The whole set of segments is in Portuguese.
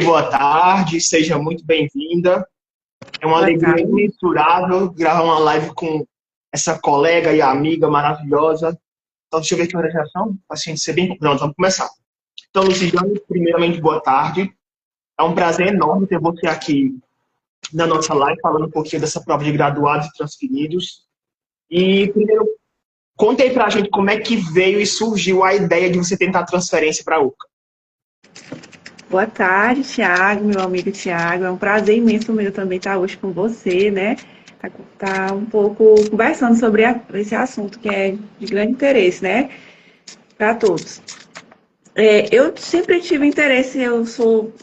Boa tarde, seja muito bem-vinda. É uma Boa alegria tarde. imensurável gravar uma live com essa colega e amiga maravilhosa. Então, deixa eu ver aqui a realização, para a gente ser bem. Pronto, vamos começar. Então, Luciane, primeiramente, boa tarde. É um prazer enorme ter você aqui na nossa live, falando um pouquinho dessa prova de graduados e transferidos. E, primeiro, conta aí pra gente como é que veio e surgiu a ideia de você tentar a transferência para a UCA. Boa tarde, Tiago, meu amigo Tiago. É um prazer imenso meu também estar hoje com você, né? Tá um pouco conversando sobre esse assunto que é de grande interesse, né? Para todos. Eu sempre tive interesse,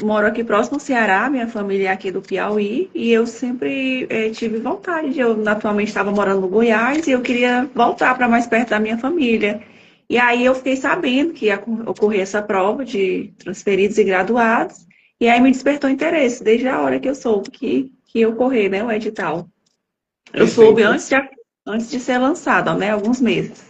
moro aqui próximo ao Ceará, minha família é aqui do Piauí, e eu sempre tive vontade. Eu atualmente estava morando no Goiás e eu queria voltar para mais perto da minha família. E aí eu fiquei sabendo que ia ocorrer essa prova de transferidos e graduados, e aí me despertou interesse, desde a hora que eu soube que ia ocorrer, né, o edital. Eu soube Perfeito. antes de ser lançado, né, alguns meses.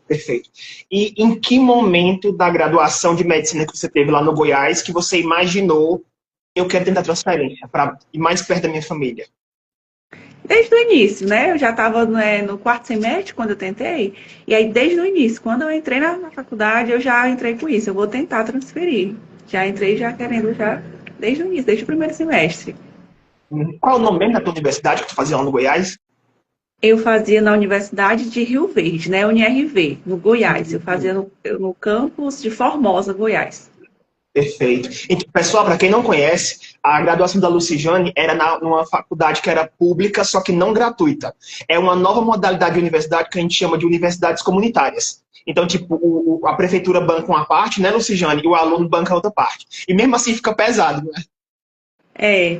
Perfeito. E em que momento da graduação de medicina que você teve lá no Goiás que você imaginou eu quero tentar transferência para ir mais perto da minha família? Desde o início, né? Eu já estava no quarto semestre quando eu tentei, e aí desde o início, quando eu entrei na faculdade, eu já entrei com isso, eu vou tentar transferir. Já entrei já querendo, já desde o início, desde o primeiro semestre. Qual é o nome mesmo da tua universidade que tu fazia lá no Goiás? Eu fazia na Universidade de Rio Verde, né? UniRV, no Goiás. Eu fazia no campus de Formosa, Goiás. Perfeito. Então, pessoal, para quem não conhece, a graduação da Lucijane era numa faculdade que era pública, só que não gratuita. É uma nova modalidade de universidade que a gente chama de universidades comunitárias. Então, tipo, a prefeitura banca uma parte, né, Lucijane, e o aluno banca a outra parte. E mesmo assim fica pesado, né? É,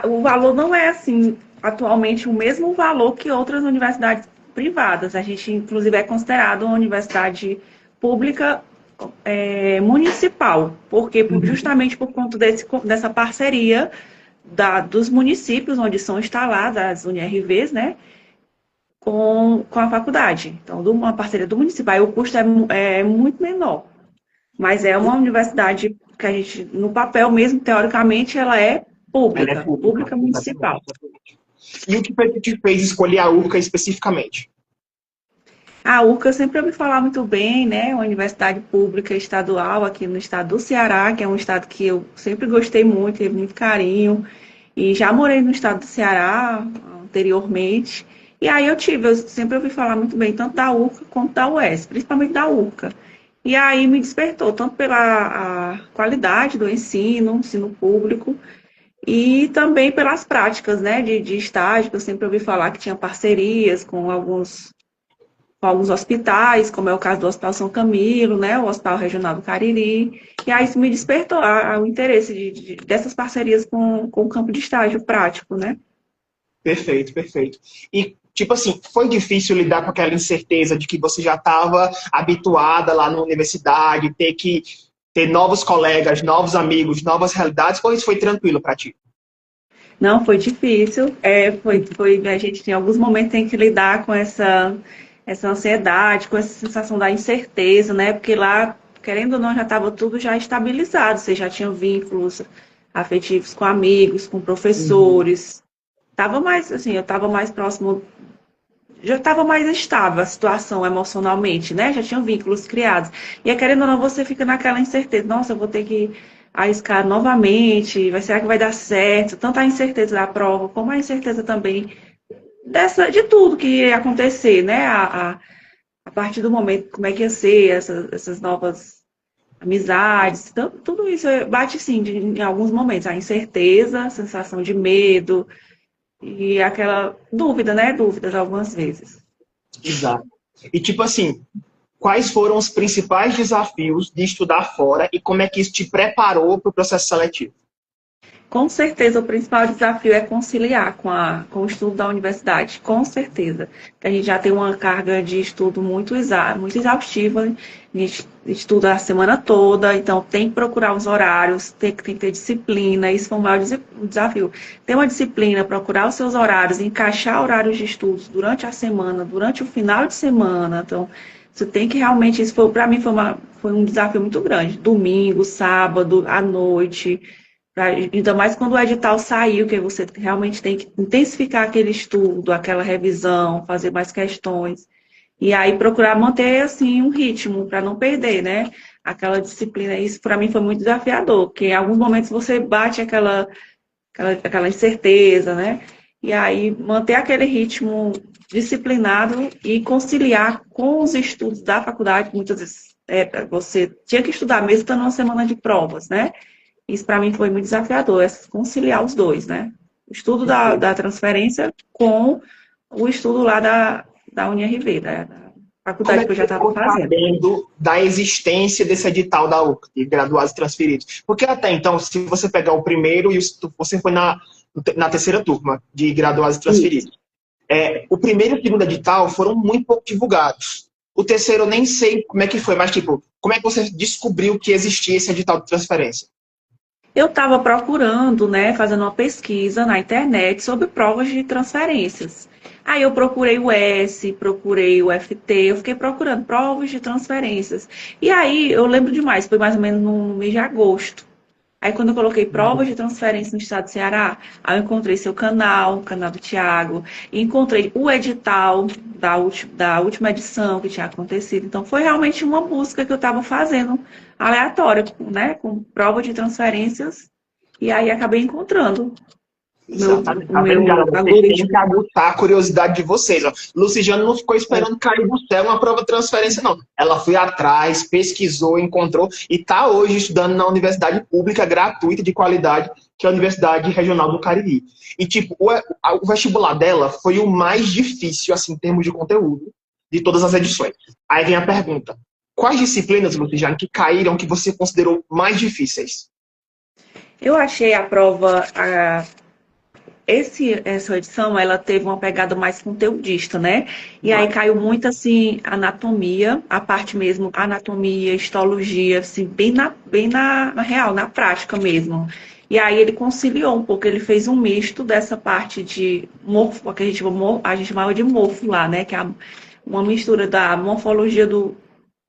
o valor não é assim, atualmente, o mesmo valor que outras universidades privadas. A gente, inclusive, é considerado uma universidade pública municipal, porque justamente por conta dessa parceria dos municípios onde são instaladas as UniRVs, né, com a faculdade. Então, uma parceria do município, aí o custo é muito menor. Mas é uma universidade que a gente, no papel mesmo, teoricamente, ela é Ela é pública, pública, pública exatamente. municipal. E o que foi que te fez escolher a URCA especificamente? A URCA eu sempre ouvi falar muito bem, né? Uma universidade pública estadual aqui no estado do Ceará, que é um estado que eu sempre gostei muito, tive muito carinho. E já morei no estado do Ceará anteriormente. E aí eu sempre ouvi falar muito bem, tanto da URCA quanto da UES, principalmente da URCA. E aí me despertou, tanto pela a qualidade do ensino público, e também pelas práticas, né, de estágio, que eu sempre ouvi falar que tinha parcerias com alguns hospitais, como é o caso do Hospital São Camilo, né, o Hospital Regional do Cariri, e aí isso me despertou o interesse dessas parcerias com o campo de estágio prático, né. Perfeito, perfeito. E, tipo assim, foi difícil lidar com aquela incerteza de que você já estava habituada lá na universidade, ter que ter novos colegas, novos amigos, novas realidades, ou isso foi tranquilo para ti? Não, foi difícil, a gente em alguns momentos tem que lidar com essa ansiedade, com essa sensação da incerteza, né, porque lá, querendo ou não, já estava tudo já estabilizado, você já tinha vínculos afetivos com amigos, com Uhum. professores. Tava mais, assim, eu estava mais próximo, já estava mais estável a situação emocionalmente, né? Já tinham vínculos criados. E aí, querendo ou não, você fica naquela incerteza, nossa, eu vou ter que arriscar novamente, será que vai dar certo? Tanto a incerteza da prova, como a incerteza também de tudo que ia acontecer, né? A partir do momento, como é que ia ser essas novas amizades, então, tudo isso bate sim em alguns momentos, a incerteza, a sensação de medo, e aquela dúvida, né? Dúvidas algumas vezes. Exato. E, tipo assim, quais foram os principais desafios de estudar fora e como é que isso te preparou para o processo seletivo? Com certeza, o principal desafio é conciliar com o estudo da universidade, com certeza. A gente já tem uma carga de estudo muito exaustiva, né? A gente estuda a semana toda, então tem que procurar os horários, tem que ter disciplina, isso foi o maior desafio. Ter uma disciplina, procurar os seus horários, encaixar horários de estudos durante a semana, durante o final de semana, então Você tem que realmente, isso foi, para mim foi um desafio muito grande. Domingo, sábado, à noite, ainda mais quando o edital saiu, que você realmente tem que intensificar aquele estudo, aquela revisão, fazer mais questões. E aí procurar manter assim um ritmo para não perder, né? Aquela disciplina. Isso para mim foi muito desafiador, porque em alguns momentos você bate aquela incerteza, né? E aí manter aquele ritmo disciplinado e conciliar com os estudos da faculdade, muitas vezes você tinha que estudar mesmo estando numa semana de provas, né? Isso para mim foi muito desafiador, conciliar os dois, né? O estudo da transferência com o estudo lá da UniRV, da Como faculdade é que eu que já você estava ficou fazendo. sabendo da existência desse edital da UCA, de graduados transferidos? Porque até então, se você pegar o primeiro e você foi na terceira turma de graduados Isso. transferidos. O primeiro e o segundo edital foram muito pouco divulgados. O terceiro eu nem sei como é que foi, mas tipo, como é que você descobriu que existia esse edital de transferência? Eu estava procurando, né, fazendo uma pesquisa na internet sobre provas de transferências. Aí eu procurei o S, procurei o FT, eu fiquei procurando provas de transferências. E aí eu lembro demais, foi mais ou menos no mês de agosto. Aí quando eu coloquei provas de transferência no estado do Ceará, aí eu encontrei seu canal, o canal do Tiago, e encontrei o edital da última edição que tinha acontecido. Então foi realmente uma busca que eu estava fazendo aleatória, né? Com prova de transferências, e aí acabei encontrando Exatamente. o Tá vendo, galera? meu Vocês têm que algoritmo. aguçar a curiosidade de vocês. Ó. Luciano não ficou esperando cair do céu uma prova de transferência, não. Ela foi atrás, pesquisou, encontrou e está hoje estudando na universidade pública gratuita de qualidade, que é a Universidade Regional do Cariri. E, tipo, o vestibular dela foi o mais difícil, assim, em termos de conteúdo, de todas as edições. Aí vem a pergunta. Quais disciplinas, Luciano, que caíram que você considerou mais difíceis? Eu achei a prova, essa edição, ela teve uma pegada mais conteudista, né? E aí caiu muito, assim, anatomia, a parte mesmo, anatomia, histologia, assim, bem na real, na prática mesmo. E aí ele conciliou um pouco, ele fez um misto dessa parte de morfo, que a gente chamava de morfo lá, né? Que é uma mistura da morfologia do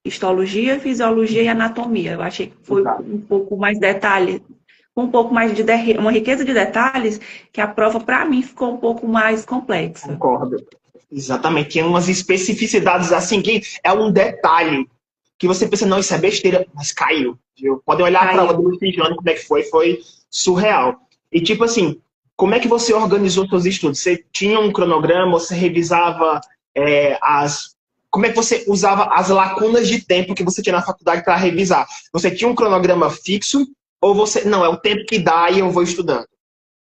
histologia, fisiologia e anatomia. Eu achei que foi Exato. um pouco mais detalhe, com um pouco mais de uma riqueza de detalhes, que a prova, para mim, ficou um pouco mais complexa. Concordo. Exatamente. Tinha umas especificidades assim que é um detalhe que você pensa, não, isso é besteira, mas caiu. Viu? Podem olhar a prova do Caiu. Luciano, como é que foi surreal. E tipo assim, como é que você organizou seus estudos? Você tinha um cronograma, você revisava as. Como é que você usava as lacunas de tempo que você tinha na faculdade para revisar? Você tinha um cronograma fixo ou você. Não, é o tempo que dá e eu vou estudando?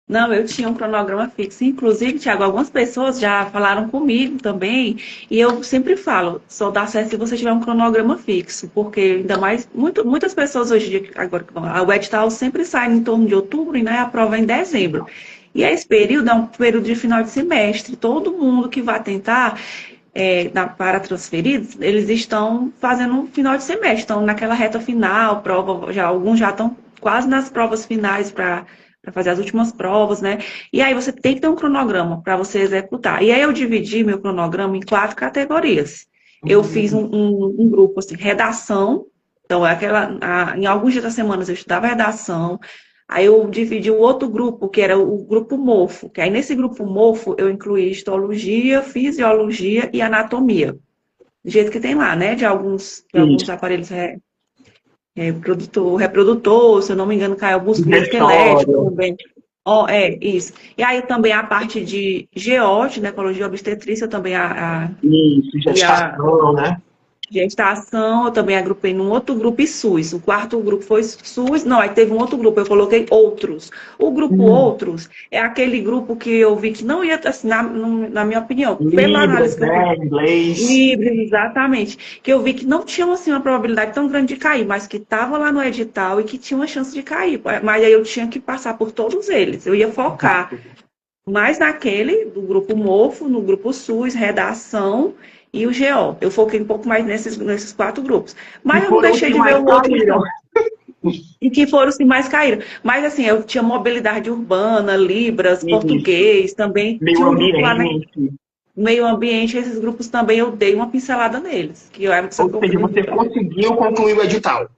Não, eu tinha um cronograma fixo. Inclusive, Tiago, algumas pessoas já falaram comigo também, e eu sempre falo, só dá certo se você tiver um cronograma fixo, porque ainda mais, muitas pessoas hoje em dia, agora, o edital sempre sai em torno de outubro, e né, a prova é em dezembro. E esse período é um período de final de semestre. Todo mundo que vai tentar para transferidos, eles estão fazendo um final de semestre, estão naquela reta final, prova, alguns já estão quase nas provas finais para fazer as últimas provas, né? E aí você tem que ter um cronograma para você executar. E aí eu dividi meu cronograma em 4 categorias. Eu fiz um grupo assim, redação, então em alguns dias da semana eu estudava redação. Aí eu dividi o outro grupo, que era o grupo MOFO, que aí nesse grupo MOFO eu incluí histologia, fisiologia e anatomia. Do jeito que tem lá, né? De alguns Isso. aparelhos reprodutor, se eu não me engano, cai alguns músculo esquelético Diretório. também. Ó, isso. E aí também a parte de GO, ginecologia obstetrícia, também Isso, e a gestação, né? gestação, eu também agrupei num outro grupo e SUS. O quarto grupo foi SUS, não, aí teve um outro grupo, eu coloquei outros. O grupo outros é aquele grupo que eu vi que não ia, assim, na minha opinião, pela Libras, análise que eu fiz, né? Inglês. livre, exatamente, que eu vi que não tinha assim, uma probabilidade tão grande de cair, mas que estava lá no edital e que tinha uma chance de cair. Mas aí eu tinha que passar por todos eles. Eu ia focar mais naquele do grupo MOFO, no grupo SUS, redação e o GO. Eu foquei um pouco mais nesses 4 grupos. Que Mas eu não foram os deixei que de ver mais o outro, caíram. não. E que foram os que mais caíram. Mas assim, eu tinha mobilidade urbana, Libras, Isso. português, também Meio tinha um grupo lá ambiente. meio ambiente, esses grupos também eu dei uma pincelada neles. Que eu, só que Ou seja, você conseguiu concluir o edital.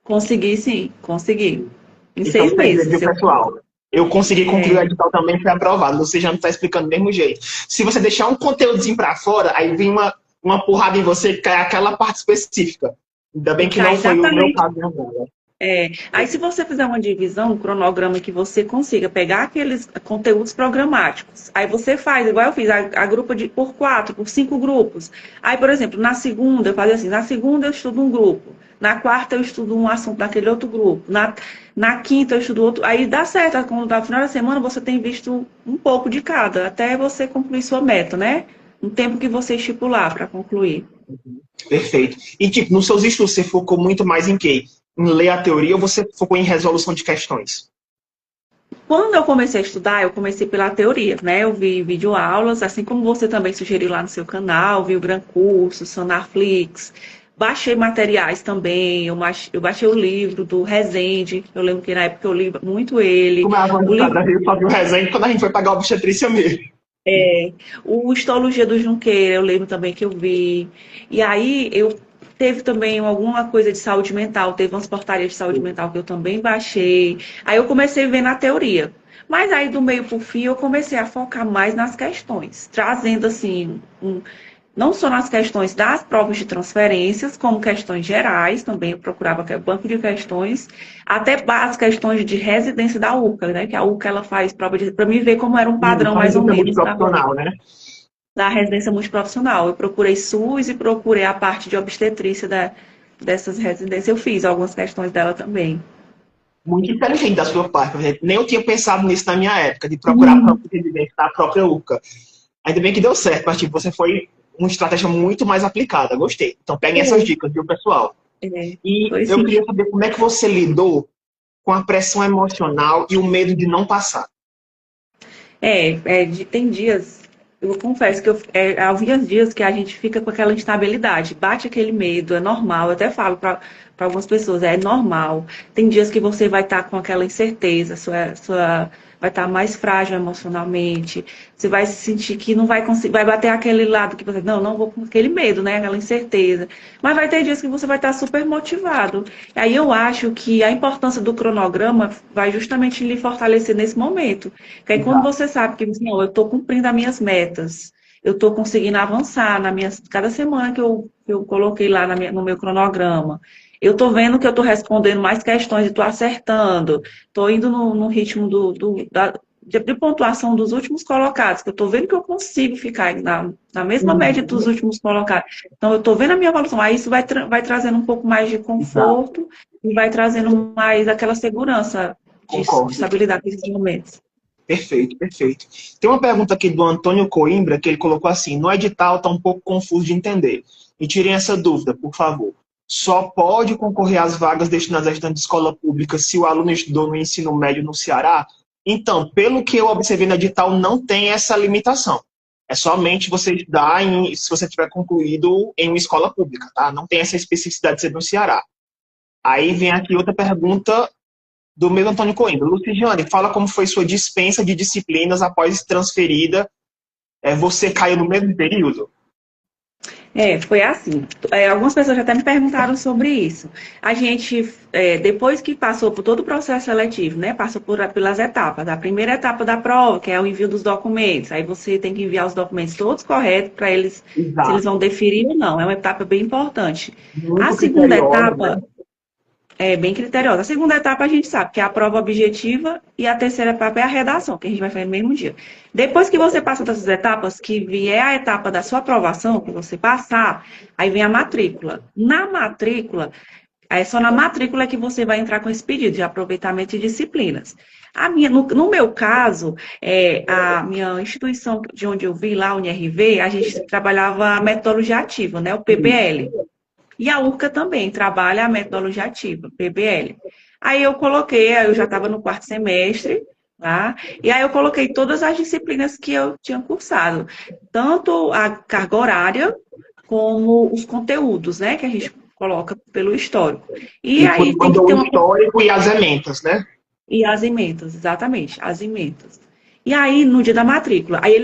consegui, sim, consegui. Em Então, 6 meses. viu, pessoal? Eu consegui concluir o É, edital também, foi aprovado. Você já não está explicando do mesmo jeito. Se você deixar um conteúdozinho para fora, aí vem uma porrada em você que cai aquela parte específica. Ainda bem que tá não foi o meu exatamente. caso agora. Aí, se você fizer uma divisão, um cronograma que você consiga pegar aqueles conteúdos programáticos, aí você faz, igual eu fiz, a grupa por 4, por 5 grupos. Aí, por exemplo, na segunda, eu fazia assim, na segunda eu estudo um grupo, na quarta eu estudo um assunto daquele outro grupo, na quinta eu estudo outro. Aí dá certo, quando no final da semana você tem visto um pouco de cada, até você concluir sua meta, né? Um tempo que você estipular para concluir. Perfeito. E, tipo, nos seus estudos, você focou muito mais em quê? Em ler a teoria ou você focou em resolução de questões? Quando eu comecei a estudar, eu comecei pela teoria, né? Eu vi videoaulas, assim como você também sugeriu lá no seu canal, vi o Gran Curso, Sonarflix, baixei materiais também, eu baixei o livro do Rezende, eu lembro que na época eu li muito ele, Como é a o livro, avançada, eu só vi o resenha quando a gente foi pagar a obstetrícia mesmo. o Histologia do Junqueira, eu lembro também que eu vi. E aí eu teve também alguma coisa de saúde mental, teve umas portarias de saúde mental que eu também baixei. Aí eu comecei a ver na teoria. Mas aí do meio para o fim eu comecei a focar mais nas questões, trazendo assim, não só nas questões das provas de transferências, como questões gerais, também eu procurava banco de questões, até as questões de residência da UCA, né? Que a UCA ela faz prova de para me ver como era um Sim, padrão só mais ou residência menos multiprofissional, né? da residência multiprofissional. Eu procurei SUS e procurei a parte de obstetrícia dessas residências. Eu fiz algumas questões dela também. Muito inteligente da sua parte, gente. Nem eu tinha pensado nisso na minha época, de procurar Hum. campo de residência da própria UCA. Ainda bem que deu certo, mas tipo, você foi uma estratégia muito mais aplicada. Gostei. Então peguem essas Foi, dicas, viu, pessoal? E foi eu sim. queria saber como é que você lidou com a pressão emocional e o medo de não passar. Tem dias, eu confesso que havia dias que a gente fica com aquela instabilidade, bate aquele medo, é normal. Eu até falo para algumas pessoas, é normal. Tem dias que você vai estar com aquela incerteza, vai estar mais frágil emocionalmente, você vai se sentir que não vai conseguir, vai bater aquele lado que você, não vou com aquele medo, né? Aquela incerteza. Mas vai ter dias que você vai estar super motivado. Aí eu acho que a importância do cronograma vai justamente lhe fortalecer nesse momento. Que aí quando Exato. você sabe que não, eu estou cumprindo as minhas metas, eu estou conseguindo avançar cada semana que eu coloquei lá no meu cronograma. Eu estou vendo que eu estou respondendo mais questões e estou acertando. Estou indo no ritmo de pontuação dos últimos colocados, que eu estou vendo que eu consigo ficar na mesma média dos Uhum. últimos colocados. Então, eu estou vendo a minha evolução. Aí isso vai trazendo um pouco mais de Exato. conforto e vai trazendo mais aquela segurança de Concordo. estabilidade nesses momentos. Perfeito, perfeito. Tem uma pergunta aqui do Antônio Coimbra, que ele colocou assim: no edital está um pouco confuso de entender. Me tirem essa dúvida, por favor. Só pode concorrer às vagas destinadas a estudantes de escola pública se o aluno estudou no ensino médio no Ceará? Então, pelo que eu observei no edital, não tem essa limitação. É somente você estudar se você tiver concluído em uma escola pública, tá? Não tem essa especificidade de ser no Ceará. Aí vem aqui outra pergunta do mesmo Antônio Coimbra. Luciane, fala como foi sua dispensa de disciplinas após transferida. Você caiu no mesmo período? Foi assim. Algumas pessoas já até me perguntaram sobre isso. A gente, depois que passou por todo o processo seletivo, né, passou pelas etapas. A primeira etapa da prova, que é o envio dos documentos. Aí você tem que enviar os documentos todos corretos para eles, se eles vão Exato. deferir ou não. É uma etapa bem importante. A Muito segunda criteriosa, etapa né? é bem criteriosa. A segunda etapa a gente sabe que é a prova objetiva e a terceira etapa é a redação, que a gente vai fazer no mesmo dia. Depois que você passa dessas etapas, que vier a etapa da sua aprovação, que você passar, aí vem a matrícula. Na matrícula, é só na matrícula que você vai entrar com esse pedido de aproveitamento de disciplinas. No meu caso, a minha instituição de onde eu vi lá, a UNIRV, a gente trabalhava a metodologia ativa, né, o PBL. E a URCA também trabalha a metodologia ativa, PBL. Aí eu já estava no quarto semestre, tá? E aí eu coloquei todas as disciplinas que eu tinha cursado, tanto a carga horária como os conteúdos, né? Que a gente coloca pelo histórico. E E aí tem que mandou ter o uma. histórico e as ementas, né? E as ementas, exatamente, as ementas. E aí, no dia da matrícula, aí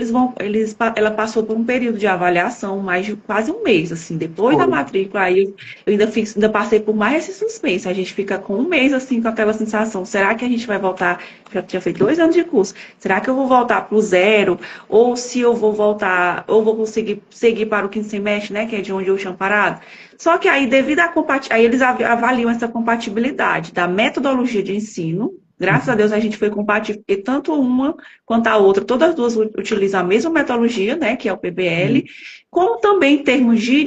ela passou por um período de avaliação, mais de quase um mês, assim, depois da Foi. matrícula, aí eu ainda passei por mais esse suspense. A gente fica com um mês, assim, com aquela sensação, será que a gente vai voltar? Já tinha feito 2 anos de curso, será que eu vou voltar para o zero? Ou se eu vou voltar, ou vou conseguir seguir para o quinto semestre, né, que é de onde eu tinha parado? Só que aí, devido à aí eles avaliam essa compatibilidade da metodologia de ensino. Graças a Deus a gente foi compatível, porque tanto uma quanto a outra, todas as duas utilizam a mesma metodologia, né, que é o PBL, como também em termos de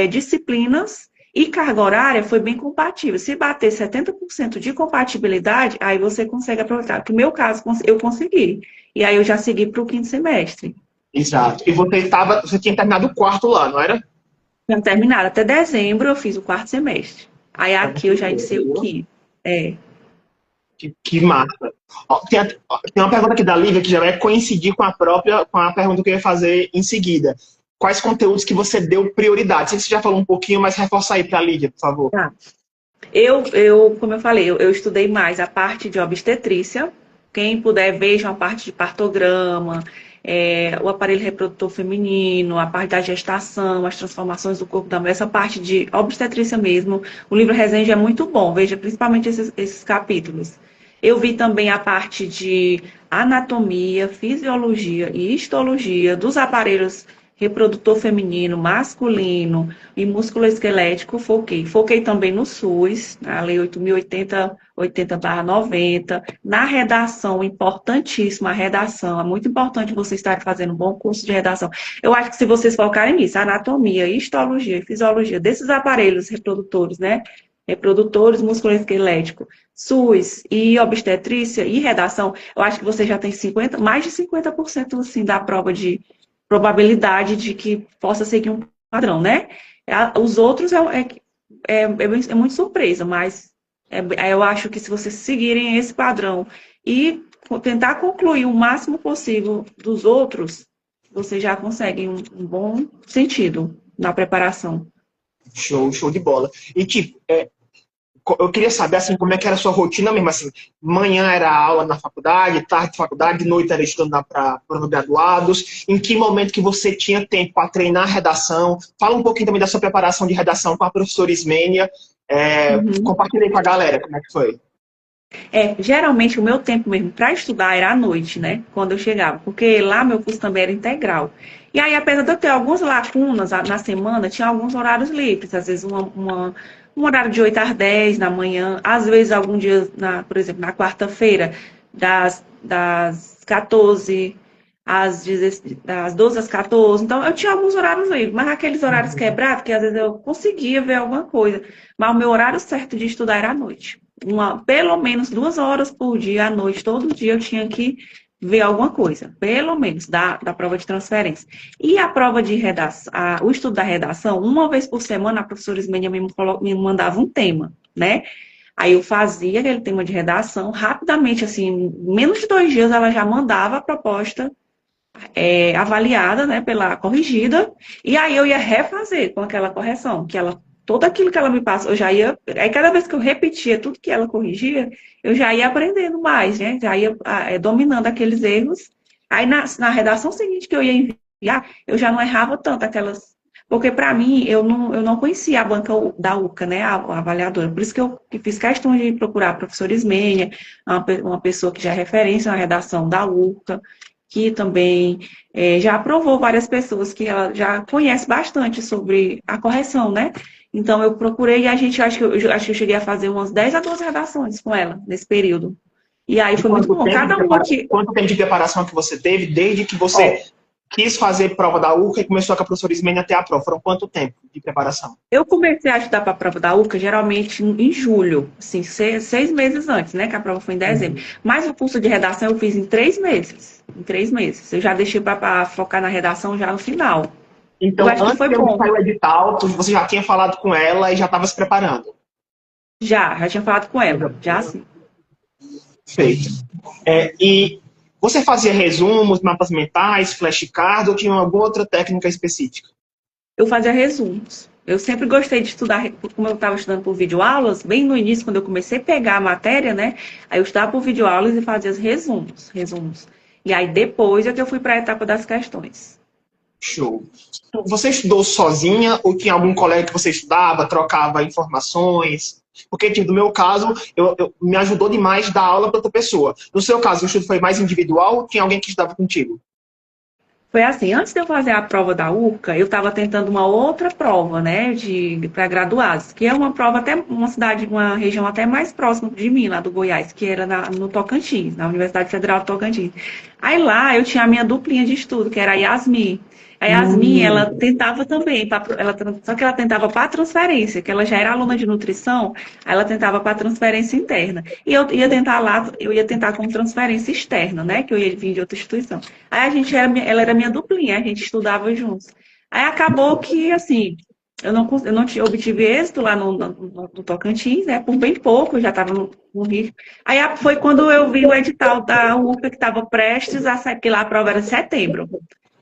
disciplinas e carga horária foi bem compatível. Se bater 70% de compatibilidade, aí você consegue aproveitar. Que no meu caso, eu consegui. E aí eu já segui para o quinto semestre. Exato. E você tinha terminado o quarto lá, não era? Tinha terminado. Até dezembro eu fiz o quarto semestre. Aí Ah, aqui eu já iniciei o quinto. É. que massa. Ó, tem uma pergunta aqui da Lívia que já vai coincidir com a pergunta que eu ia fazer em seguida. Quais conteúdos que você deu prioridade? Sei que você já falou um pouquinho, mas reforça aí para a Lívia, por favor. Tá. Como eu falei, eu estudei mais a parte de obstetrícia. Quem puder, vejam a parte de partograma, o aparelho reprodutor feminino, a parte da gestação, as transformações do corpo da mulher, essa parte de obstetrícia mesmo. O livro Resende é muito bom, veja principalmente esses capítulos. Eu vi também a parte de anatomia, fisiologia e histologia dos aparelhos reprodutor feminino, masculino e músculo-esquelético, foquei. Foquei também no SUS, na Lei 8.080/90, na redação, importantíssima a redação, é muito importante você estar fazendo um bom curso de redação. Eu acho que se vocês focarem nisso, anatomia, histologia e fisiologia desses aparelhos reprodutores, né? Reprodutores, músculo-esquelético, SUS e obstetrícia e redação, eu acho que você já tem mais de 50% assim, da prova de probabilidade de que possa seguir um padrão, né? Os outros é muito surpresa, mas eu acho que se vocês seguirem esse padrão e tentar concluir o máximo possível dos outros, vocês já conseguem um bom sentido na preparação. Show, show de bola. E, tipo, eu queria saber, assim, como é que era a sua rotina mesmo, assim, manhã era aula na faculdade, tarde faculdade, noite era estudando para graduados, em que momento que você tinha tempo para treinar redação? Fala um pouquinho também da sua preparação de redação com a professora Ismênia, Uhum. compartilhei com a galera como é que foi. Geralmente o meu tempo mesmo para estudar era à noite, né? Quando eu chegava, porque lá meu curso também era integral. E aí, apesar de eu ter algumas lacunas na semana, tinha alguns horários livres, às vezes um horário de 8 às 10 da manhã, às vezes algum dia, por exemplo, na quarta-feira, das 14 das 12 às 14. Então, eu tinha alguns horários livres, mas aqueles horários quebrados, que às vezes eu conseguia ver alguma coisa. Mas o meu horário certo de estudar era à noite. Pelo menos 2 horas por dia, à noite, todo dia eu tinha que ver alguma coisa, pelo menos, da prova de transferência. E a prova de redação, o estudo da redação, uma vez por semana, a professora Ismênia me mandava um tema, né? Aí eu fazia aquele tema de redação, rapidamente, assim, menos de 2 dias ela já mandava a proposta avaliada, né, pela corrigida, e aí eu ia refazer com aquela correção, tudo aquilo que ela me passa, eu já ia, aí cada vez que eu repetia tudo que ela corrigia, eu já ia aprendendo mais, né, já ia dominando aqueles erros, aí na redação seguinte que eu ia enviar, eu já não errava tanto aquelas, porque para mim, eu não conhecia a banca da UCA, né, a avaliadora, por isso que eu fiz questão de procurar a professora Ismênia, uma pessoa que já é referência na redação da UCA, que também já aprovou várias pessoas que ela já conhece bastante sobre a correção, né? Então eu procurei e acho que eu cheguei a fazer umas 10 a 12 redações com ela nesse período. E aí E foi muito bom. Cada uma que. quanto tempo de preparação que você teve desde que Ó, você quis fazer prova da UCA e começou com a professora Ismênia até a prova? Foram quanto tempo de preparação? eu comecei a estudar para a prova da UCA geralmente em julho, assim, 6 meses antes, né? Que a prova foi em dezembro. Mas o curso de redação eu fiz em 3 meses. Em 3 meses. Eu já deixei para focar na redação já no final. Eu Então, acho que antes foi de bom. sair o edital, você já tinha falado com ela e já estava se preparando. Já tinha falado com ela. Já sim. Feito. E você fazia resumos, mapas mentais, flashcards ou tinha alguma outra técnica específica? Eu fazia resumos. Eu sempre gostei de estudar, como eu estava estudando por videoaulas, bem no início, quando eu comecei a pegar a matéria, né? Aí eu estudava por videoaulas e fazia os resumos. E aí depois é que eu fui para a etapa das questões. Show. Você estudou sozinha ou tinha algum colega que você estudava, trocava informações? Porque, tipo, no meu caso, me ajudou demais dar aula para outra pessoa. No seu caso, o estudo foi mais individual ou tinha alguém que estudava contigo? Foi assim, antes de eu fazer a prova da URCA, eu estava tentando uma outra prova, né, para graduados, que é uma prova até uma cidade, uma região até mais próxima de mim, lá do Goiás, que era no Tocantins, na Universidade Federal do Tocantins. Aí lá eu tinha a minha duplinha de estudo, que era a Yasmin. A Yasmin, ela Hum, tentava também, só que ela tentava para transferência, que ela já era aluna de nutrição, aí ela tentava para transferência interna. E eu ia tentar lá, eu ia tentar com transferência externa, né, que eu ia vir de outra instituição. Aí ela era minha duplinha, a gente estudava juntos. Aí acabou que, assim, eu não obtive êxito lá no Tocantins, né? Por bem pouco, eu já estava no Rio. Aí foi quando eu vi o edital da UFA que estava prestes a sair, porque lá a prova era em setembro.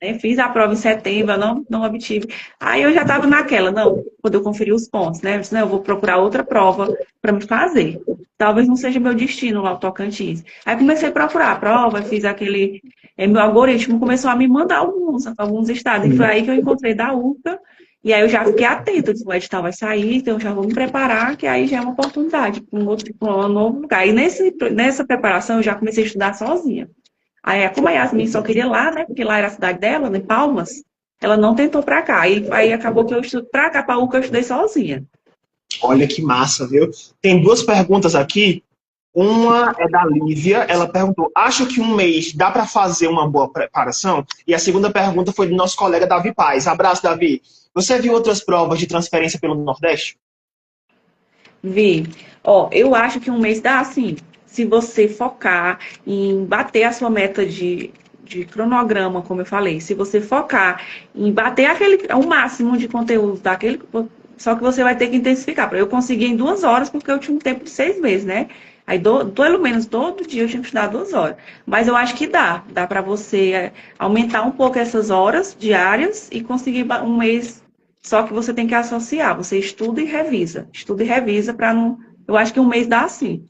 Né? Fiz a prova em setembro, eu não obtive. Aí eu já estava naquela, não, quando eu conferi os pontos, né? Eu disse, não, eu vou procurar outra prova para me fazer. Talvez não seja meu destino lá, o Tocantins. Aí comecei a procurar a prova, fiz aquele. Meu algoritmo começou a me mandar alguns estados. E foi sim. aí que eu encontrei da UFA. E aí eu já fiquei atenta, disse, o edital vai sair, então eu já vou me preparar, que aí já é uma oportunidade para um novo lugar. E nessa preparação eu já comecei a estudar sozinha. Aí, como a Yasmin só queria lá, né? Porque lá era a cidade dela, em Palmas, ela não tentou para cá. Aí acabou que eu estudo para cá, para UCA, eu estudei sozinha. Olha que massa, viu? Tem duas perguntas aqui. Uma é da Lívia, ela perguntou: acha que um mês dá para fazer uma boa preparação? E a segunda pergunta foi do nosso colega Davi Paz. Abraço, Davi. Você viu outras provas de transferência pelo Nordeste? Vi. Ó, eu acho que um mês dá assim, se você focar em bater a sua meta de cronograma, como eu falei, se você focar em bater o máximo de conteúdo daquele, só que você vai ter que intensificar. Para eu conseguir em 2 horas, porque eu tinha um tempo de 6 meses, né? Aí, pelo menos todo dia eu tinha que estudar 2 horas. Mas eu acho que dá para você aumentar um pouco essas horas diárias e conseguir um mês só que você tem que associar, você estuda e revisa. Estuda e revisa para não. Eu acho que um mês dá assim.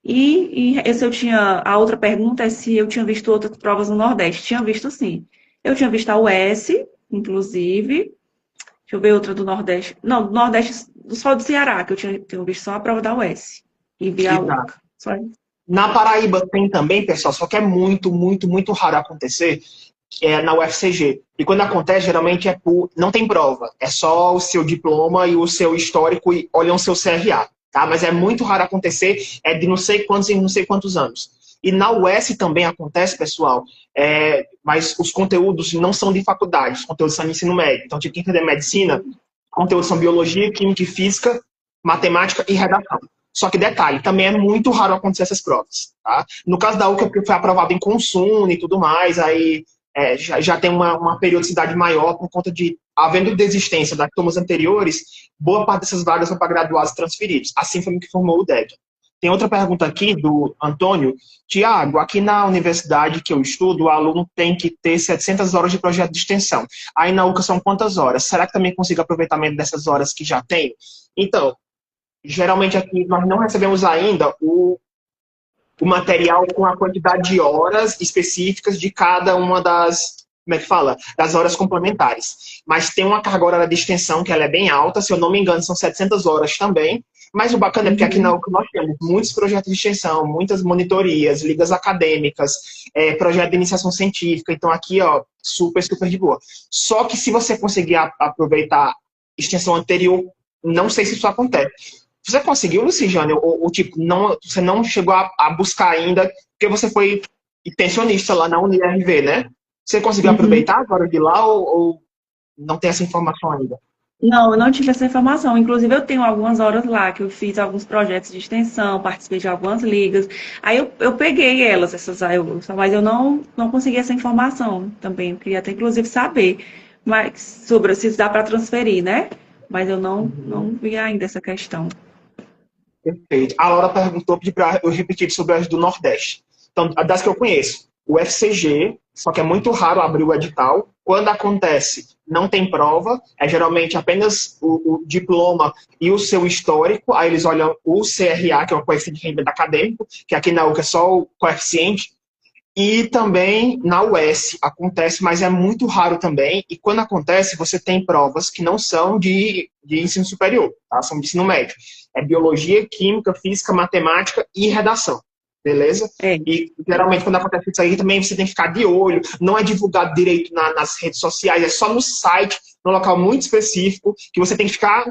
E se eu tinha. A outra pergunta é se eu tinha visto outras provas no Nordeste. Tinha visto sim. Eu tinha visto a US, inclusive. Deixa eu ver outra do Nordeste. Não, do Nordeste, só do Ceará, que eu tinha visto só a prova da US. E vi a Exato. UCA. Só isso. Na Paraíba tem também, pessoal, só que é muito, muito, muito raro acontecer, na UFCG. E quando acontece, geralmente não tem prova. É só o seu diploma e o seu histórico e olham o seu CRA. Tá? Mas é muito raro acontecer, é de não sei quantos em não sei quantos anos. E na US também acontece, pessoal, mas os conteúdos não são de faculdade, os conteúdos são de ensino médio. Então, tipo, quem fazer medicina, conteúdos são biologia, química e física, matemática e redação. Só que detalhe, também é muito raro acontecer essas provas. Tá? No caso da UCA, porque foi aprovado em consumo e tudo mais, aí já tem uma periodicidade maior por conta de, havendo desistência das turmas anteriores, boa parte dessas vagas são para graduados transferidos. Assim foi o que formou o DEG. Tem outra pergunta aqui do Antônio. Tiago, aqui na universidade que eu estudo, o aluno tem que ter 700 horas de projeto de extensão. Aí na UCA são quantas horas? Será que também consigo aproveitamento dessas horas que já tenho? Então, geralmente aqui nós não recebemos ainda o material com a quantidade de horas específicas de cada uma das, como é que fala? Das horas complementares. Mas tem uma carga horária de extensão que ela é bem alta, se eu não me engano, são 700 horas também. Mas o bacana é porque aqui na UC nós temos muitos projetos de extensão, muitas monitorias, ligas acadêmicas, projeto de iniciação científica. Então aqui, ó, super, super de boa. Só que se você conseguir aproveitar extensão anterior, não sei se isso acontece. Você conseguiu, Lucijane? Ou tipo, não, você não chegou a buscar ainda, porque você foi intencionista lá na UniRV, né? Você conseguiu Uhum. aproveitar agora de lá ou não tem essa informação ainda? Não, eu não tive essa informação. Inclusive, eu tenho algumas horas lá que eu fiz alguns projetos de extensão, participei de algumas ligas. Aí eu peguei elas, mas eu não consegui essa informação também. Eu queria até, inclusive, saber sobre se dá para transferir, né? Mas eu não vi ainda essa questão. Perfeito. A Laura perguntou, pedi para eu repetir sobre as do Nordeste. Então, das que eu conheço, o FCG, só que é muito raro abrir o edital. Quando acontece, não tem prova, é geralmente apenas o diploma e o seu histórico. Aí eles olham o CRA, que é o coeficiente de rendimento acadêmico, que aqui na UCA é só o coeficiente. E também na UES acontece, mas é muito raro também. E quando acontece, você tem provas que não são de ensino superior, tá? São de ensino médio. É biologia, química, física, matemática e redação. Beleza? É, E geralmente quando acontece isso aí também você tem que ficar de olho. Não é divulgado direito nas redes sociais, é só no site, num local muito específico, que você tem que ficar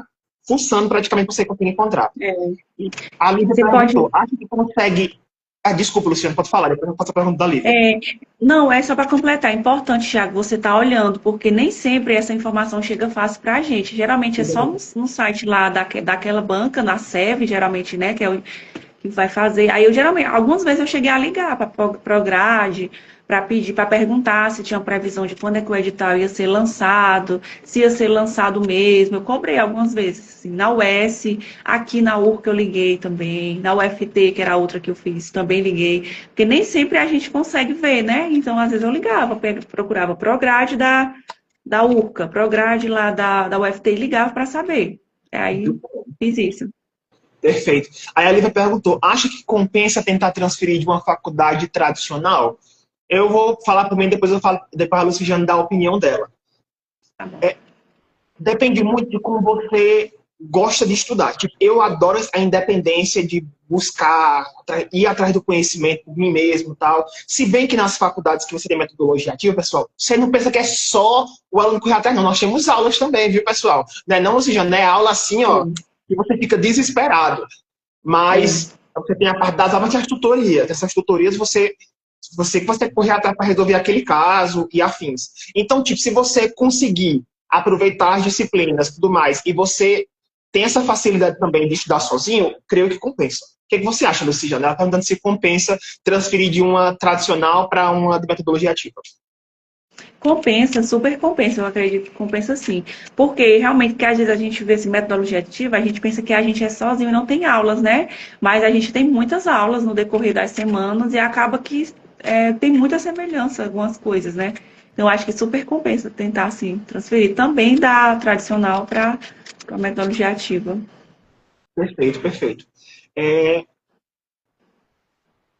fuçando praticamente para você conseguir encontrar. é. E a Lívia Você pode. perguntou, acha que consegue... Ah, desculpa, Luciano, pode falar, depois eu faço a pergunta da Lívia. É, não, é só para completar. É importante, Thiago, você estar olhando, porque nem sempre essa informação chega fácil para a gente. Geralmente é só no site lá daquela banca, na SEV, geralmente, né, que é o que vai fazer. Aí eu geralmente, algumas vezes eu cheguei a ligar para a Prograde, para pedir, para perguntar se tinha previsão de quando é que o edital ia ser lançado, se ia ser lançado mesmo. Eu cobrei algumas vezes, assim, na UES, aqui na URCA eu liguei também, na UFT, que era a outra que eu fiz, também liguei, porque nem sempre a gente consegue ver, né? Então, às vezes eu ligava, procurava Prograde da URCA, Prograde lá da UFT e ligava para saber. Aí fiz isso. Perfeito. Aí a Lívia perguntou, acha que compensa tentar transferir de uma faculdade tradicional? Eu vou falar por mim, depois a Luciana dá a opinião dela. Tá bom. Depende muito de como você gosta de estudar. Tipo, eu adoro a independência de buscar, ir atrás do conhecimento por mim mesmo e tal. Se bem que nas faculdades que você tem metodologia ativa, pessoal, você não pensa que é só o aluno correr atrás, não. Nós temos aulas também, viu, pessoal? Não é não, Luciana, não é aula assim, ó, Sim. que você fica desesperado. É. Mas você tem a parte das aulas e as tutorias. Essas tutorias você que você tem que correr atrás para resolver aquele caso e afins. Então, tipo, se você conseguir aproveitar as disciplinas e tudo mais, e você tem essa facilidade também de estudar sozinho, creio que compensa. O que você acha, Luciana? Ela está perguntando se compensa transferir de uma tradicional para uma de metodologia ativa. Compensa, super compensa, eu acredito que compensa sim. Porque realmente, que às vezes a gente vê esse metodologia ativa, a gente pensa que a gente é sozinho e não tem aulas, né? Mas a gente tem muitas aulas no decorrer das semanas e acaba que tem muita semelhança algumas coisas, né? Então, eu acho que super compensa tentar, assim, transferir também da tradicional para a metodologia ativa. Perfeito, perfeito. É,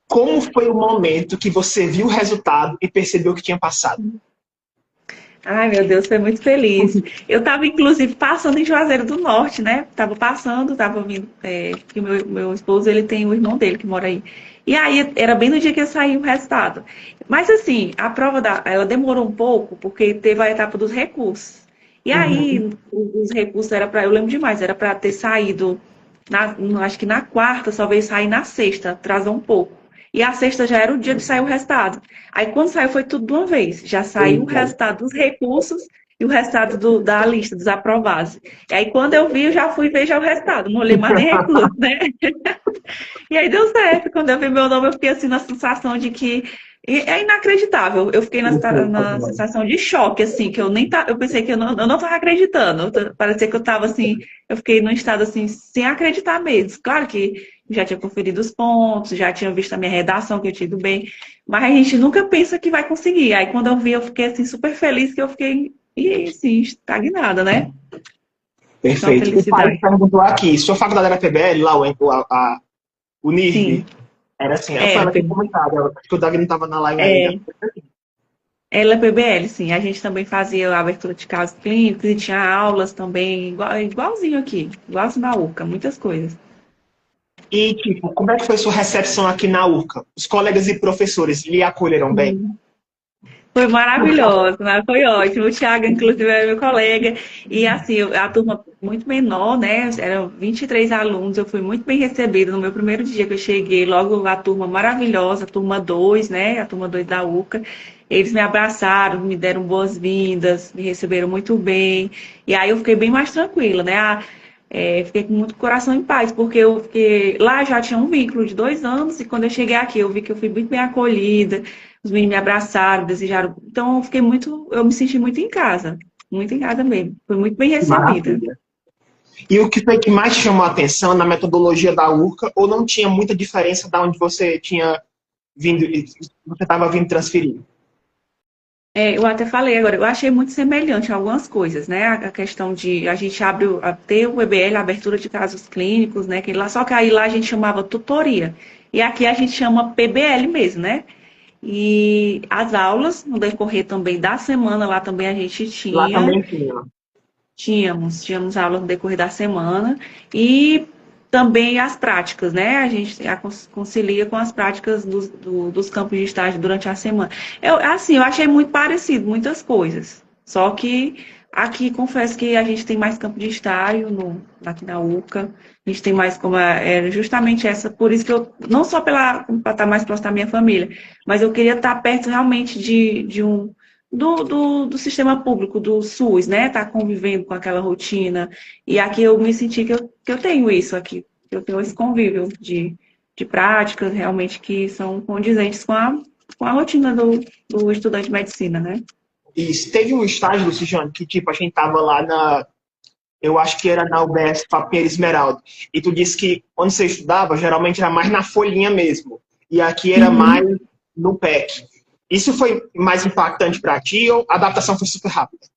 como foi o momento que você viu o resultado e percebeu que tinha passado? Ai, meu Deus, foi muito feliz. Eu estava, inclusive, passando em Juazeiro do Norte, né? Estava passando, estava vindo, que o meu esposo, ele tem o irmão dele que mora aí. E aí, era bem no dia que ia sair o resultado. Mas, assim, a prova, ela demorou um pouco, porque teve a etapa dos recursos. E Uhum. aí, os recursos era para, eu lembro demais, era para ter saído, acho que na quarta, só veio sair na sexta, atrasou um pouco. E a sexta já era o dia de sair o resultado. Aí quando saiu foi tudo de uma vez. Já saiu o Eita. resultado dos recursos e o resultado da lista dos aprovados. E aí quando eu vi, eu já fui ver já o resultado. Não olhei mais nem recurso, né? E aí deu certo. Quando eu vi meu nome, eu fiquei assim na sensação de que é inacreditável. Eu fiquei na sensação de choque, assim, que eu nem eu pensei que eu não estava acreditando. Parecia que eu estava assim, eu fiquei num estado assim, sem acreditar mesmo. Claro que já tinha conferido os pontos, já tinha visto a minha redação, que eu tinha ido bem, mas a gente nunca pensa que vai conseguir. Aí quando eu vi, eu fiquei assim, super feliz, que eu fiquei, e assim, estagnada, né? Só Perfeito. O pai felicidade. perguntou aqui, sua faculdade era PBL, lá, o Sim, NIRV? Era assim, foi era, ela que comentou, acho que o Dagny estava na live ainda. é, ela é PBL, sim. A gente também fazia a abertura de casos clínicos e tinha aulas também, igualzinho aqui, igualzinho na URCA, muitas coisas. E, tipo, como é que foi sua recepção aqui na URCA? Os colegas e professores lhe acolheram bem? Foi maravilhoso, né? Foi ótimo. O Thiago, inclusive, era meu colega. E, assim, a turma muito menor, né? Eram 23 alunos. Eu fui muito bem recebida no meu primeiro dia que eu cheguei. Logo, a turma maravilhosa, a turma 2, né? A turma 2 da UCA. Eles me abraçaram, me deram boas-vindas, me receberam muito bem. E aí eu fiquei bem mais tranquila, né? Fiquei com muito coração em paz, porque eu fiquei lá já tinha um vínculo de 2 anos, e quando eu cheguei aqui, eu vi que eu fui muito bem acolhida, os meninos me abraçaram, desejaram. Então, eu me senti muito em casa mesmo. Fui muito bem Que recebida. maravilha. E o que foi que mais te chamou a atenção na metodologia da URCA, ou não tinha muita diferença da onde você tinha vindo, você estava vindo transferir? Eu até falei agora, eu achei muito semelhante algumas coisas, né? A questão de a gente ter o EBL, a abertura de casos clínicos, né? Que lá, só que aí lá a gente chamava tutoria. E aqui a gente chama PBL mesmo, né? E as aulas, no decorrer também da semana, lá também a gente Lá também tinha. tínhamos aulas no decorrer da semana. E também as práticas, né? A gente concilia com as práticas dos campos de estágio durante a semana. Assim, eu achei muito parecido, muitas coisas. Só que aqui, confesso que a gente tem mais campo de estágio aqui na UCA. A gente tem mais como era justamente essa, por isso que eu, não só para estar mais próximo da minha família, mas eu queria estar perto realmente do sistema público, do SUS, né? Estar convivendo com aquela rotina. E aqui eu me senti que eu tenho isso aqui, que eu tenho esse convívio de práticas realmente que são condizentes com a rotina do estudante de medicina, né? E teve um estágio, Luciano, que tipo, a gente tava lá eu acho que era na UBS Papinheira Esmeralda. E tu disse que quando você estudava, geralmente era mais na folhinha mesmo. E aqui era mais Uhum. no PEC. Isso foi mais impactante para ti ou a adaptação foi super rápida?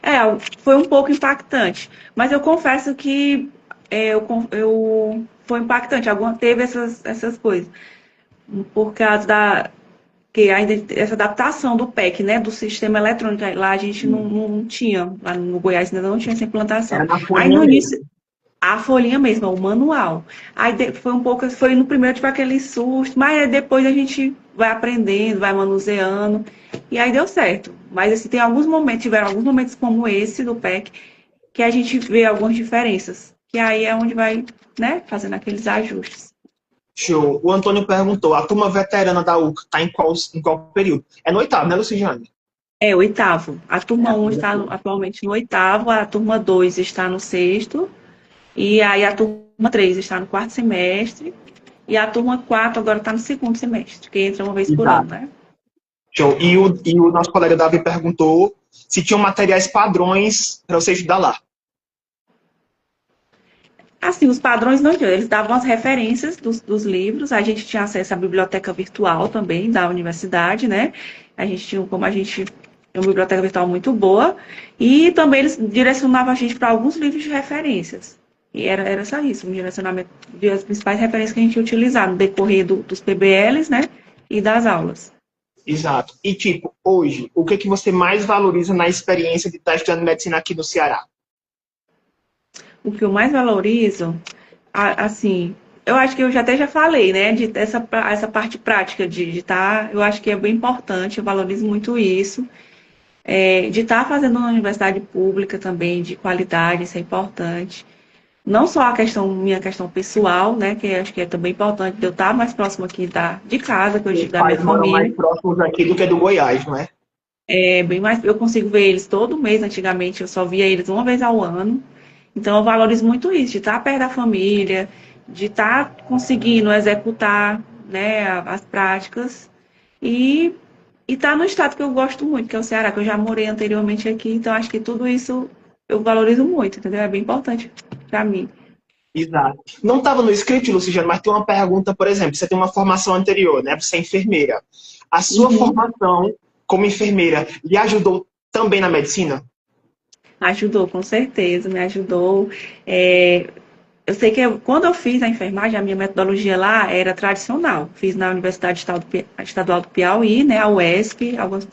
É, foi um pouco impactante, mas eu confesso que foi impactante, teve essas coisas, por causa que ainda essa adaptação do PEC, né, do sistema eletrônico, lá a gente não tinha, lá no Goiás ainda não tinha essa Era implantação. na Aí folhinha no início, mesmo. a folhinha mesmo, o manual. Aí foi um pouco, foi no primeiro tipo aquele susto, mas aí depois a gente vai aprendendo, vai manuseando, e aí deu certo. Mas assim, tiveram alguns momentos como esse do PEC, que a gente vê algumas diferenças, que aí é onde vai, né, fazendo aqueles ajustes. Show. O Antônio perguntou, a turma veterana da UCA está em qual período? É no oitavo, né, Luciane? É, oitavo. A É turma a um turma está veterana. atualmente no oitavo, a turma 2 está no sexto, e aí a turma 3 está no quarto semestre, e a turma 4 agora está no segundo semestre, que entra uma vez por ano, Exato. né? Show. E o nosso colega Davi perguntou se tinham materiais padrões para você estudar lá. Assim, os padrões não tinham, eles davam as referências dos livros, a gente tinha acesso à biblioteca virtual também da universidade, né? Como a gente tinha uma biblioteca virtual muito boa, e também eles direcionavam a gente para alguns livros de referências. E era só isso, um direcionamento das principais referências que a gente ia utilizar no decorrer dos PBLs, né? E das aulas. Exato. E, tipo, hoje, o que que você mais valoriza na experiência de estar estudando medicina aqui no Ceará? O que eu mais valorizo, assim, eu acho que eu até já falei, né, essa parte prática de estar, eu acho que é bem importante, eu valorizo muito isso, de estar fazendo uma universidade pública também, de qualidade, isso é importante. Não só minha questão pessoal, né, que eu acho que é também importante de eu estar mais próximo aqui de casa, que eu Os digo, da minha pais moram mais família. próximos aqui do que do Goiás, não é? É bem mais, eu consigo ver eles todo mês, antigamente eu só via eles uma vez ao ano. Então eu valorizo muito isso, de estar perto da família, de estar conseguindo executar, né, as práticas e estar no estado que eu gosto muito, que é o Ceará, que eu já morei anteriormente aqui, então acho que tudo isso eu valorizo muito, entendeu? É bem importante para mim. Exato. Não estava no script, Luciano, mas tem uma pergunta, por exemplo, você tem uma formação anterior, né? Você é enfermeira. A sua Uhum. formação como enfermeira lhe ajudou também na medicina? Ajudou, com certeza, me ajudou. É, eu sei que quando eu fiz a enfermagem, a minha metodologia lá era tradicional. Fiz na Universidade Estadual do Piauí, né, a UESP, algumas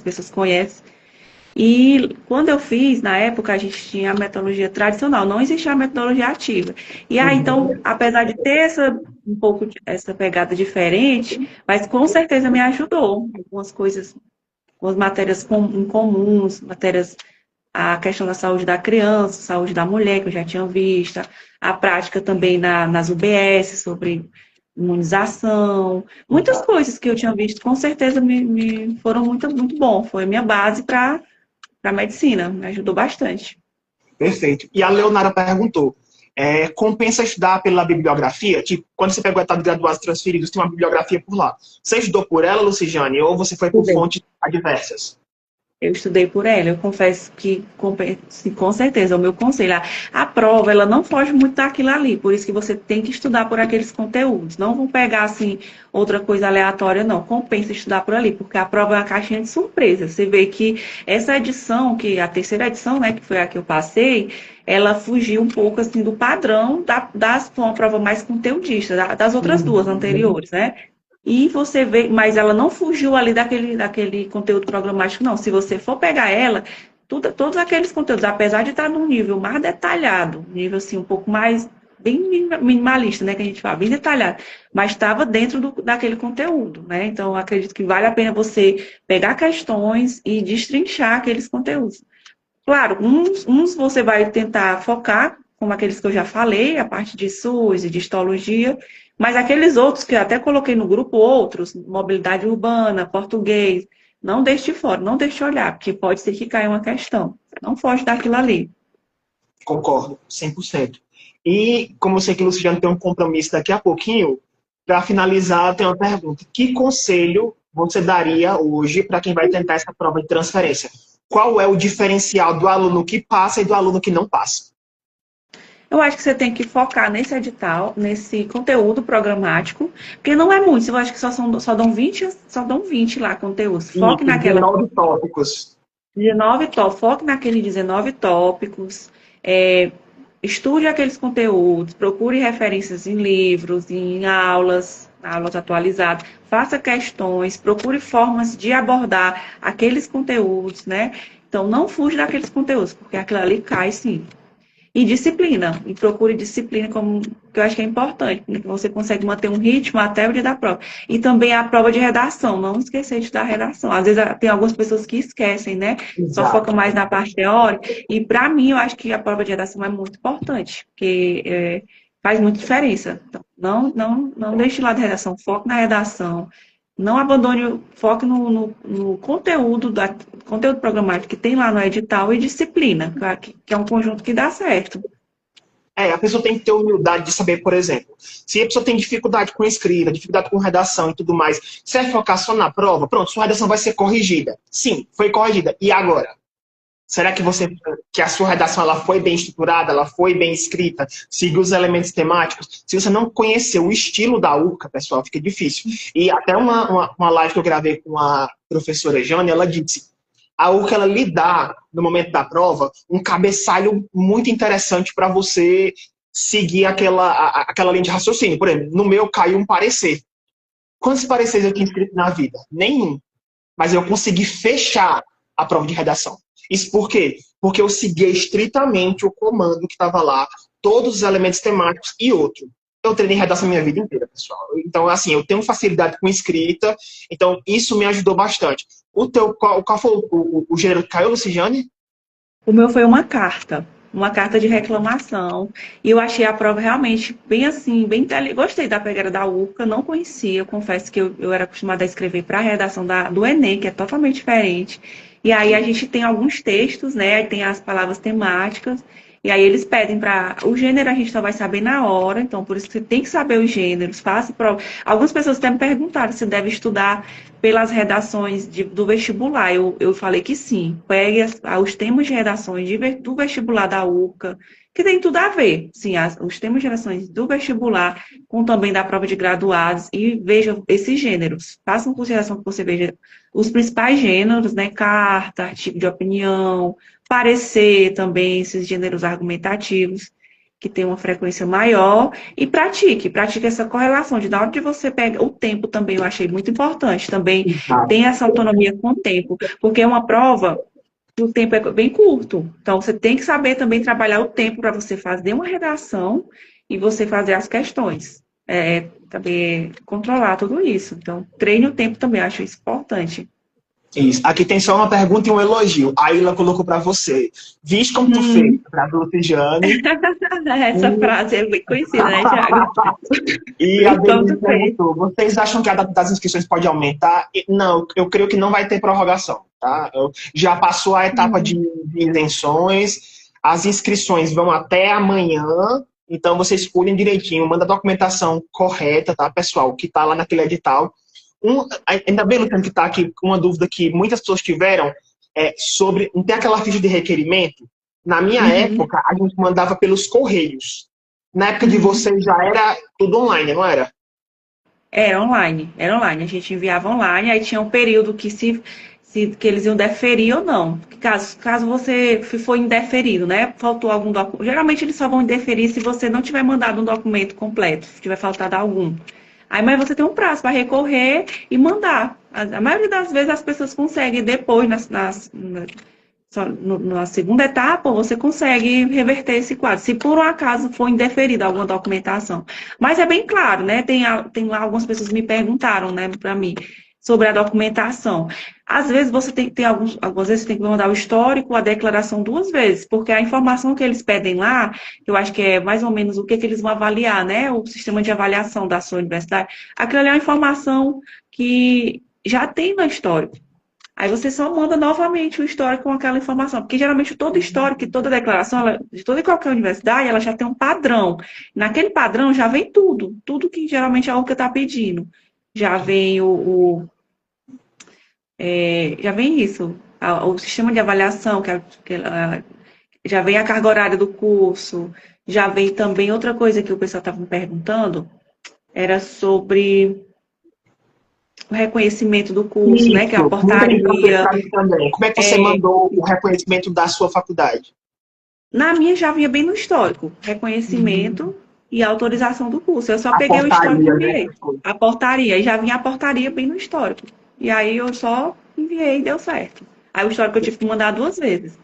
pessoas conhecem. E quando eu fiz, na época, a gente tinha a metodologia tradicional, não existia a metodologia ativa. E aí, então, Uhum. apesar de ter um pouco essa pegada diferente, mas com certeza me ajudou. Algumas coisas, algumas matérias incomuns, matérias, a questão da saúde da criança, saúde da mulher, que eu já tinha visto, a prática também nas UBS sobre imunização, muitas Exato. coisas que eu tinha visto, com certeza me foram muito, muito bom. Foi a minha base para medicina, me ajudou bastante. Perfeito. E a Leonara perguntou, compensa estudar pela bibliografia? Tipo, quando você pegou a etapa de graduados transferidos, tem uma bibliografia por lá. Você estudou por ela, Luciane, ou você foi por fontes adversas? Eu estudei por ela, eu confesso que, com certeza, é o meu conselho. A prova, ela não foge muito daquilo ali, por isso que você tem que estudar por aqueles conteúdos. Não vão pegar, assim, outra coisa aleatória, não. Compensa estudar por ali, porque a prova é uma caixinha de surpresa. Você vê que essa edição, que a terceira edição, né, que foi a que eu passei, ela fugiu um pouco, assim, do padrão foi uma prova mais conteudista, das outras duas Uhum. anteriores, né? e você vê, mas ela não fugiu ali daquele conteúdo programático, não. Se você for pegar ela, todos aqueles conteúdos, apesar de estar num nível mais detalhado, nível assim, um pouco mais bem minimalista, né, que a gente fala, bem detalhado, mas estava dentro daquele conteúdo, né? Então, acredito que vale a pena você pegar questões e destrinchar aqueles conteúdos. Claro, uns você vai tentar focar, como aqueles que eu já falei, a parte de SUS e de histologia, mas aqueles outros que eu até coloquei no grupo, outros, mobilidade urbana, português, não deixe de fora, não deixe de olhar, porque pode ser que caia uma questão. Não foge daquilo ali. Concordo, 100%. E como eu sei que o Luciano tem um compromisso daqui a pouquinho, para finalizar, eu tenho uma pergunta. Que conselho você daria hoje para quem vai tentar essa prova de transferência? Qual é o diferencial do aluno que passa e do aluno que não passa? Eu acho que você tem que focar nesse edital, nesse conteúdo programático, porque não é muito, eu acho que só dão 20 lá conteúdos. E Foque naquela 19 tópicos. 19 tópicos, foque naqueles 19 tópicos, é, estude aqueles conteúdos, procure referências em livros, em aulas, aulas atualizadas, faça questões, procure formas de abordar aqueles conteúdos, né? Então, não fuja daqueles conteúdos, porque aquilo ali cai sim. E disciplina, e procure disciplina, como que eu acho que é importante, né? Que você consegue manter um ritmo até o dia da prova. E também a prova de redação, não esquecer de dar redação. Às vezes tem algumas pessoas que esquecem, né? Só focam Exato. mais na parte teórica. E para mim, eu acho que a prova de redação é muito importante, porque faz muita diferença. Então, não deixe de lado a redação, foque na redação. Não abandone, foque no conteúdo, conteúdo programático que tem lá no edital e disciplina, que é um conjunto que dá certo. A pessoa tem que ter humildade de saber, por exemplo, se a pessoa tem dificuldade com escrita, dificuldade com redação e tudo mais, se vai focar só na prova, pronto, sua redação vai ser corrigida. Sim, foi corrigida. E agora? Será que a sua redação ela foi bem estruturada, ela foi bem escrita, seguiu os elementos temáticos? Se você não conhecer o estilo da UCA, pessoal, fica difícil. E até uma live que eu gravei com a professora Jane, ela disse, a UCA ela lhe dá, no momento da prova, um cabeçalho muito interessante para você seguir aquela linha de raciocínio. Por exemplo, no meu caiu um parecer. Quantos pareceres eu tinha escrito na vida? Nenhum. Mas eu consegui fechar a prova de redação. Isso por quê? Porque eu seguia estritamente o comando que estava lá, todos os elementos temáticos e outro. Eu treinei redação minha vida inteira, pessoal. Então, assim, eu tenho facilidade com escrita, então isso me ajudou bastante. Qual foi o gênero que caiu, Luciane? O meu foi uma carta de reclamação. E eu achei a prova realmente bem assim, bem inteligente. Gostei da pegada da UCA, não conhecia. Eu confesso que eu era acostumada a escrever para a redação do Enem, que é totalmente diferente. E aí a gente tem alguns textos, né? Aí tem as palavras temáticas. E aí eles pedem para. O gênero a gente só vai saber na hora, então por isso que você tem que saber os gêneros, faça prova. Algumas pessoas até me perguntaram se deve estudar pelas redações do vestibular. Eu falei que sim. Pegue os temas de redações do vestibular da UCA, que tem tudo a ver. Sim, os temas de redações do vestibular, com também da prova de graduados, e veja esses gêneros. Faça uma consideração que você veja os principais gêneros, né? Carta, artigo de opinião, parecer também, esses gêneros argumentativos que tem uma frequência maior, e pratique essa correlação, de na hora que você pega o tempo também, eu achei muito importante, também tem essa autonomia com o tempo, porque é uma prova que o tempo é bem curto, então você tem que saber também trabalhar o tempo para você fazer uma redação e você fazer as questões, também controlar tudo isso, então treine o tempo também, eu acho isso importante. Isso. Aqui tem só uma pergunta e um elogio. A Ilha colocou para você. Viste como tu fez? Para a Luciane. Essa frase é bem conhecida, né, Thiago? E a Denise Tanto fez. perguntou, vocês acham que a data das inscrições pode aumentar? Não, eu creio que não vai ter prorrogação. Tá? Já passou a etapa de isenções, as inscrições vão até amanhã, então vocês escolhem direitinho, manda a documentação correta, tá, pessoal, que está lá naquele edital. Ainda bem, Luciano, que está aqui uma dúvida que muitas pessoas tiveram sobre, não tem aquela ficha de requerimento? Na minha época, a gente mandava pelos correios. Na época de vocês já era tudo online, não era? Era online. A gente enviava online, aí tinha um período que eles iam deferir ou não. Caso você for indeferido, né? Faltou algum documento. Geralmente eles só vão indeferir se você não tiver mandado um documento completo, se tiver faltado algum. Aí, mas você tem um prazo para recorrer e mandar. A maioria das vezes as pessoas conseguem depois, na segunda etapa, você consegue reverter esse quadro, se por um acaso for indeferida alguma documentação. Mas é bem claro, né? Tem lá algumas pessoas que me perguntaram, né, para mim, sobre a documentação. Às vezes você tem algumas vezes você tem que mandar o histórico, a declaração 2 vezes, porque a informação que eles pedem lá, eu acho que é mais ou menos o que eles vão avaliar, né? O sistema de avaliação da sua universidade. Aquilo ali é uma informação que já tem no histórico. Aí você só manda novamente o histórico com aquela informação, porque geralmente todo histórico e toda declaração, de toda e qualquer universidade, ela já tem um padrão. Naquele padrão já vem tudo que geralmente a URCA está pedindo. Já vem já vem isso, o sistema de avaliação, já vem a carga horária do curso, já vem também outra coisa que o pessoal estava me perguntando, era sobre o reconhecimento do curso, né, que é a Isso, muita gente portaria. também. Como é que você É, mandou o reconhecimento da sua faculdade? Na minha já vinha bem no histórico, reconhecimento e autorização do curso. Eu só A peguei o histórico e portaria, né? enviei. A portaria, e já vinha a portaria bem no histórico. E aí eu só enviei e deu certo. Aí o histórico eu tive que mandar 2 vezes,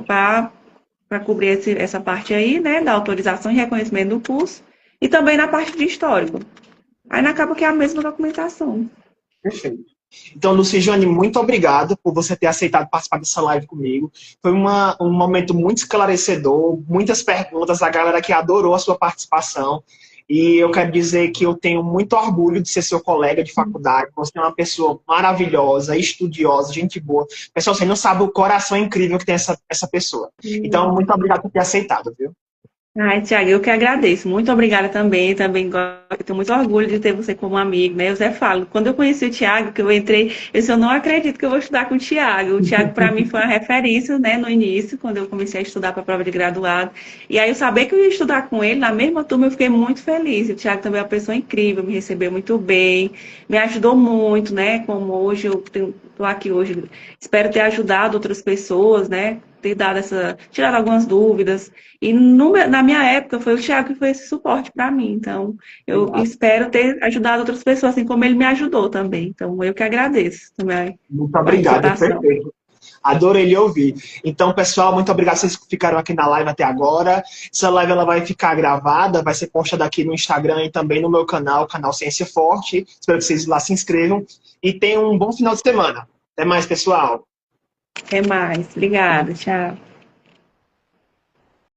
para cobrir essa parte aí, né, da autorização e reconhecimento do curso, e também na parte de histórico. Aí acaba que é a mesma documentação. Perfeito. Então, Lucijane, muito obrigado por você ter aceitado participar dessa live comigo. Foi um momento muito esclarecedor, muitas perguntas, a galera que adorou a sua participação. E eu quero dizer que eu tenho muito orgulho de ser seu colega de faculdade. Você é uma pessoa maravilhosa, estudiosa, gente boa. Pessoal, você não sabe o coração incrível que tem essa pessoa. Então, muito obrigado por ter aceitado, viu? Ai, Tiago, eu que agradeço. Muito obrigada também. Também tenho muito orgulho de ter você como amigo, né? Eu sempre falo, quando eu conheci o Tiago, que eu entrei, eu não acredito que eu vou estudar com o Tiago. O Tiago, para mim, foi uma referência, né, no início, quando eu comecei a estudar para a prova de graduado. E aí, eu saber que eu ia estudar com ele, na mesma turma, eu fiquei muito feliz. O Tiago também é uma pessoa incrível, me recebeu muito bem, me ajudou muito, né? Como hoje eu estou aqui hoje. Espero ter ajudado outras pessoas, né? Ter dado tirado algumas dúvidas. E na minha época foi o Thiago que foi esse suporte para mim. Então, eu Obrigado. espero ter ajudado outras pessoas, assim como ele me ajudou também. Então, eu que agradeço também Muito a obrigado, participação. perfeito. Adorei lhe ouvir. Então, pessoal, muito obrigado vocês que ficaram aqui na live até agora. Essa live ela vai ficar gravada, vai ser postada aqui no Instagram e também no meu canal, canal Ciência Forte. Espero que vocês lá se inscrevam e tenham um bom final de semana. Até mais, pessoal. Até mais. Obrigada. Tchau.